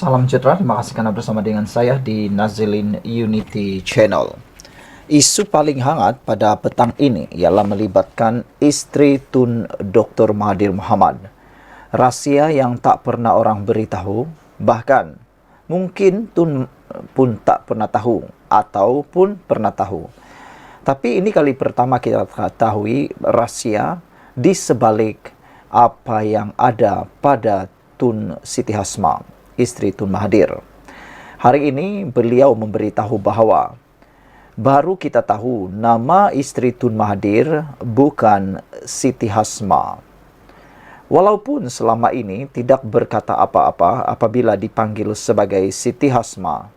Salam sejahtera, terima kasih karena bersama dengan saya di Nazilin Unity Channel. Isu paling hangat pada petang ini ialah melibatkan istri Tun Dr. Mahathir Mohamad. Rahsia yang tak pernah orang beritahu, bahkan mungkin Tun pun tak pernah tahu ataupun pernah tahu. Tapi ini kali pertama kita ketahui rahsia di sebalik apa yang ada pada Tun Siti Hasma, istri Tun Mahathir. Hari ini beliau memberitahu bahawa baru kita tahu nama istri Tun Mahathir bukan Siti Hasma. Walaupun selama ini tidak berkata apa-apa apabila dipanggil sebagai Siti Hasma.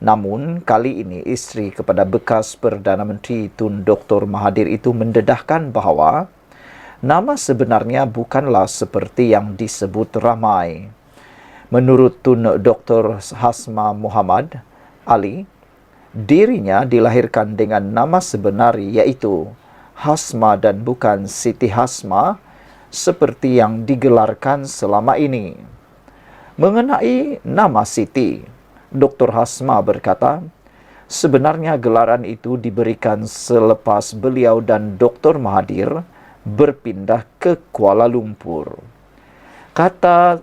Namun kali ini istri kepada bekas Perdana Menteri Tun Dr. Mahathir itu mendedahkan bahawa nama sebenarnya bukanlah seperti yang disebut ramai. Menurut Tun Dr. Hasma Muhammad Ali, dirinya dilahirkan dengan nama sebenar iaitu Hasma dan bukan Siti Hasma seperti yang digelarkan selama ini. Mengenai nama Siti, Dr. Hasma berkata, sebenarnya gelaran itu diberikan selepas beliau dan Dr. Mahathir berpindah ke Kuala Lumpur. Kata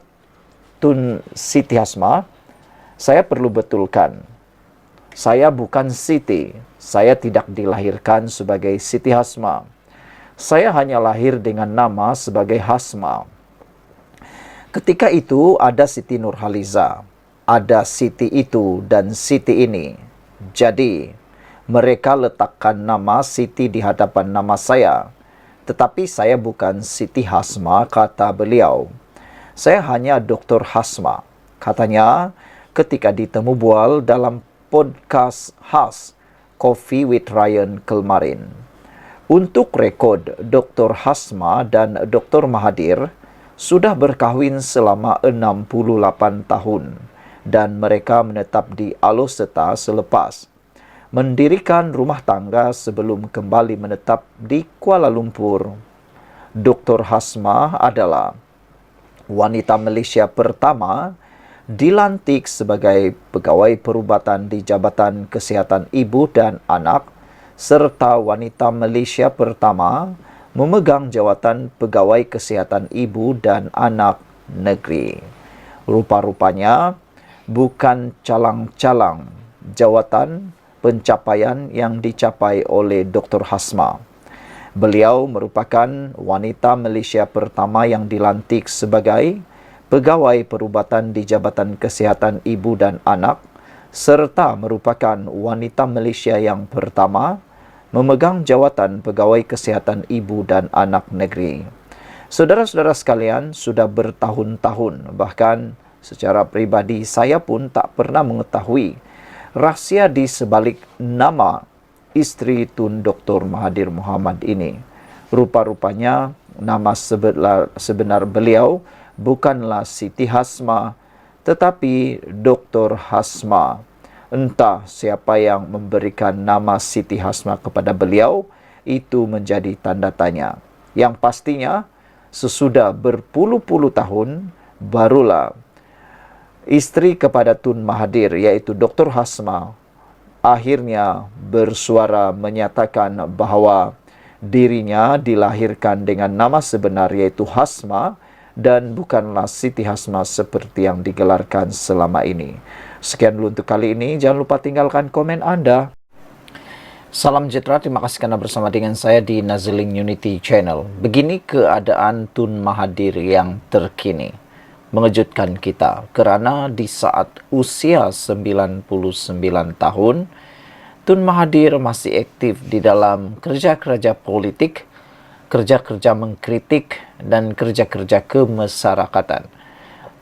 Tun Siti Hasma, saya perlu betulkan, saya bukan Siti, saya tidak dilahirkan sebagai Siti Hasma. Saya hanya lahir dengan nama sebagai Hasma. Ketika itu ada Siti Nurhaliza, ada Siti itu dan Siti ini. Jadi, mereka letakkan nama Siti di hadapan nama saya. Tetapi saya bukan Siti Hasma, kata beliau. Saya hanya Dr. Hasma. Katanya ketika ditemu bual dalam podcast khas Coffee with Ryan kemarin. Untuk rekod, Dr. Hasma dan Dr. Mahathir sudah berkahwin selama 68 tahun dan mereka menetap di Alor selepas mendirikan rumah tangga sebelum kembali menetap di Kuala Lumpur. Dr. Hasma adalah wanita Malaysia pertama dilantik sebagai pegawai perubatan di Jabatan Kesihatan Ibu dan Anak serta wanita Malaysia pertama memegang jawatan Pegawai Kesihatan Ibu dan Anak Negeri. Rupa-rupanya bukan calang-calang jawatan pencapaian yang dicapai oleh Dr. Hasma. Beliau merupakan wanita Malaysia pertama yang dilantik sebagai Pegawai Perubatan di Jabatan Kesihatan Ibu dan Anak serta merupakan wanita Malaysia yang pertama memegang jawatan Pegawai Kesihatan Ibu dan Anak Negeri. Saudara-saudara sekalian, sudah bertahun-tahun, bahkan secara pribadi saya pun tak pernah mengetahui rahsia di sebalik nama istri Tun Dr. Mahathir Mohamad ini. Rupa-rupanya nama sebenar beliau bukanlah Siti Hasma, tetapi Dr. Hasma. Entah siapa yang memberikan nama Siti Hasma kepada beliau, itu menjadi tanda tanya. Yang pastinya, sesudah berpuluh-puluh tahun, barulah istri kepada Tun Mahathir, yaitu Dr. Hasma, akhirnya bersuara menyatakan bahawa dirinya dilahirkan dengan nama sebenar yaitu Hasma dan bukanlah Siti Hasma seperti yang digelarkan selama ini. Sekian dulu untuk kali ini. Jangan lupa tinggalkan komen Anda. Salam sejahtera, terima kasih karena bersama dengan saya di Nazilin Unity Channel. Begini keadaan Tun Mahathir yang terkini. Mengejutkan kita kerana di saat usia 99 tahun, Tun Mahathir masih aktif di dalam kerja-kerja politik, kerja-kerja mengkritik dan kerja-kerja kemasyarakatan.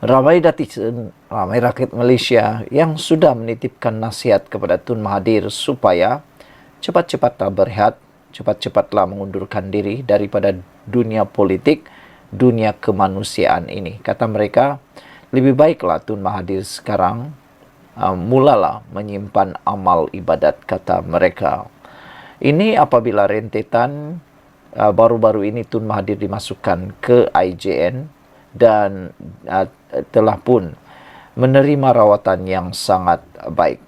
Ramai rakyat Malaysia yang sudah menitipkan nasihat kepada Tun Mahathir supaya cepat-cepatlah berehat, cepat-cepatlah mengundurkan diri daripada dunia politik, dunia kemanusiaan ini. Kata mereka, lebih baiklah Tun Mahathir sekarang mulalah menyimpan amal ibadat, kata mereka. Ini apabila rentetan baru-baru ini Tun Mahathir dimasukkan ke IJN dan telah pun menerima rawatan yang sangat baik.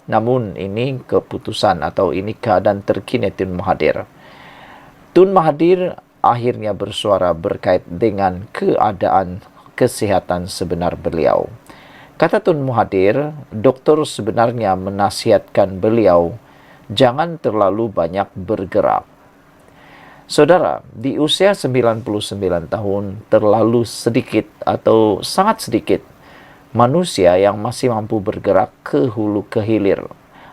Namun ini keputusan atau ini keadaan terkini Tun Mahathir. Tun Mahathir akhirnya bersuara berkait dengan keadaan kesehatan sebenar beliau. Kata Tun Mahathir, doktor sebenarnya menasihatkan beliau jangan terlalu banyak bergerak. Saudara, di usia 99 tahun terlalu sedikit atau sangat sedikit manusia yang masih mampu bergerak ke hulu ke hilir,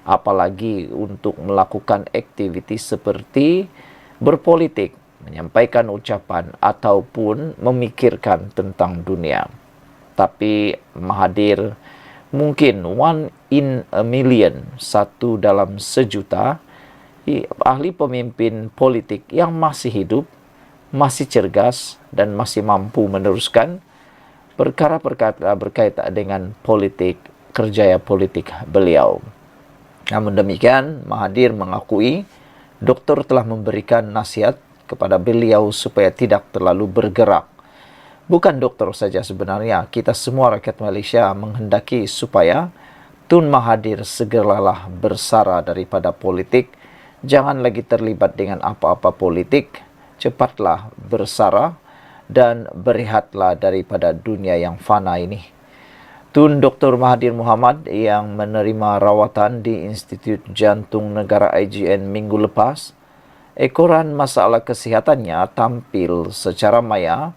apalagi untuk melakukan aktivitas seperti berpolitik, menyampaikan ucapan ataupun memikirkan tentang dunia. Tapi Mahathir mungkin one in a million, satu dalam sejuta, ahli pemimpin politik yang masih hidup, masih cergas, dan masih mampu meneruskan perkara-perkara berkaitan dengan politik, kerjaya politik beliau. Namun demikian, Mahathir mengakui doktor telah memberikan nasihat kepada beliau supaya tidak terlalu bergerak. Bukan doktor saja sebenarnya, kita semua rakyat Malaysia menghendaki supaya Tun Mahathir segeralah bersara daripada politik. Jangan lagi terlibat dengan apa-apa politik. Cepatlah bersara dan berehatlah daripada dunia yang fana ini. Tun Dr. Mahathir Mohamad yang menerima rawatan di Institut Jantung Negara IGN minggu lepas, ekoran masalah kesihatannya tampil secara maya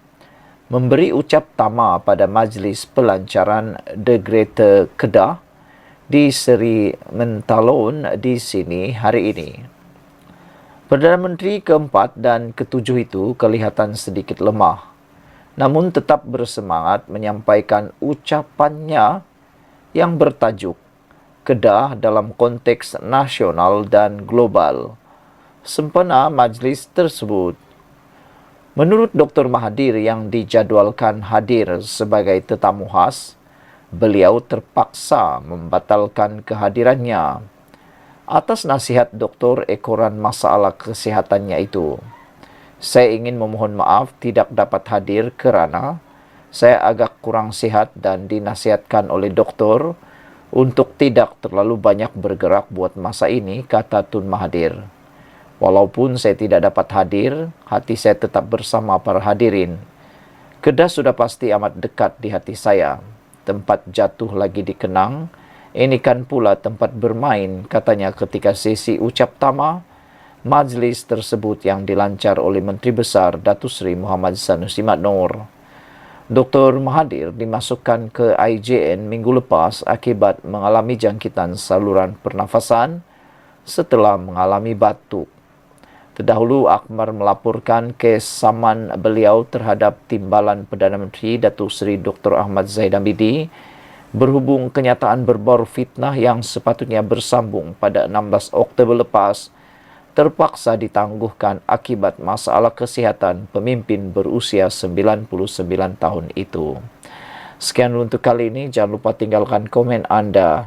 memberi ucap tama pada majlis pelancaran The Greater Kedah di Seri Mentalon di sini hari ini. Perdana Menteri keempat dan ketujuh itu kelihatan sedikit lemah, namun tetap bersemangat menyampaikan ucapannya yang bertajuk Kedah dalam konteks nasional dan global. Sempena majlis tersebut, menurut Dr. Mahathir yang dijadwalkan hadir sebagai tetamu khas, beliau terpaksa membatalkan kehadirannya atas nasihat doktor ekoran masalah kesehatannya itu. Saya ingin memohon maaf tidak dapat hadir kerana saya agak kurang sihat dan dinasihatkan oleh doktor untuk tidak terlalu banyak bergerak buat masa ini, kata Tun Mahathir. Walaupun saya tidak dapat hadir, hati saya tetap bersama para hadirin. Kedah sudah pasti amat dekat di hati saya. Tempat jatuh lagi dikenang, ini kan pula tempat bermain, katanya ketika sesi ucap tama majlis tersebut yang dilancar oleh Menteri Besar Datuk Seri Muhammad Sanusi Mat Noor. Dr. Mahathir dimasukkan ke IJN minggu lepas akibat mengalami jangkitan saluran pernafasan setelah mengalami batuk. Terdahulu, Akbar melaporkan kes saman beliau terhadap timbalan Perdana Menteri Datuk Seri Dr. Ahmad Zahid Hamidi berhubung kenyataan berbau fitnah yang sepatutnya bersambung pada 16 Oktober lepas terpaksa ditangguhkan akibat masalah kesihatan pemimpin berusia 99 tahun itu. Sekian untuk kali ini, jangan lupa tinggalkan komen anda.